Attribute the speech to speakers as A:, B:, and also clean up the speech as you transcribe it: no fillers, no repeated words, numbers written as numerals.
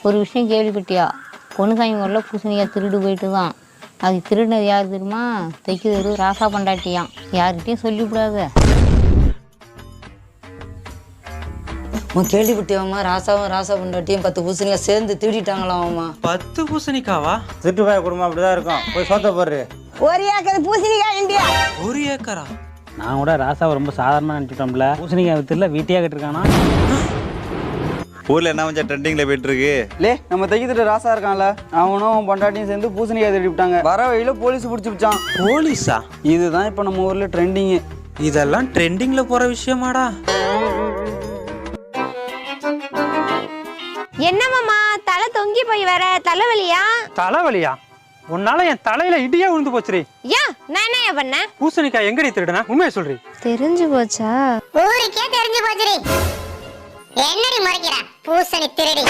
A: ஒரு விஷயம் கேள்விப்பட்டியா? பொண்ணுசாமி ஊரில் பூசணிக்காய் திருடு போயிட்டு தான். அது திருடினது யார் தெரியுமா? தைக்கிறது ராசா பண்டாட்டியான். யார்கிட்டையும் சொல்லிவிடாத.
B: கேள்விப்பட்டியாமா? ராசா பண்டாட்டியும் 10 பூசணிக்காய் சேர்ந்து திருடிட்டாங்களாமா.
C: 10 பூசணிக்காவா?
D: சிட்டுப்பாய குடும்பம் அப்படிதான் இருக்கும். போய் சோத்த போடுறு.
E: 1 ஏக்கர் பூசணிக்காய் இந்தியா.
C: 1 ஏக்கரா?
D: நான் கூட ராசாவை ரொம்ப சாதாரணமாக நினச்சிட்டோம்ல. பூசணிக்காய் வித்துல வீட்டையாக கட்டிருக்கானா?
F: ஊர்ல என்ன கொஞ்சம் ட்ரெண்டிங்ல போயிட்டு இருக்கு.
G: நம்ம தைக்கிட்டு ராசா இருக்கான்ல, அவனும் பொண்டாட்டியும் சேர்ந்து பூசணிக்காய் திருடி விட்டாங்க. வர வழியில போலீஸ் பிடிச்சி விட்டான்.
C: போலீஸா?
G: இதுதான் இப்ப நம்ம ஊர்ல ட்ரெண்டிங்கு.
C: இதெல்லாம் ட்ரெண்டிங்ல போற விஷயமாடா?
H: என்னமாமா தலை தொங்கி போய் வர? தலைவலியா?
I: தலைவலியா? உன்னால என் தலையில இடியே விழுந்து போச்சுரி.
H: ஏன் நான் என்ன பண்ணேன்?
I: பூசணிக்காய் எங்கடி திருடுன? உண்மையை சொல்றி.
H: தெரிஞ்சு போச்சா?
J: ஊருக்கே தெரிஞ்சு போச்சுரி. என்னடி முறைக்கிற பூசணி திருடி?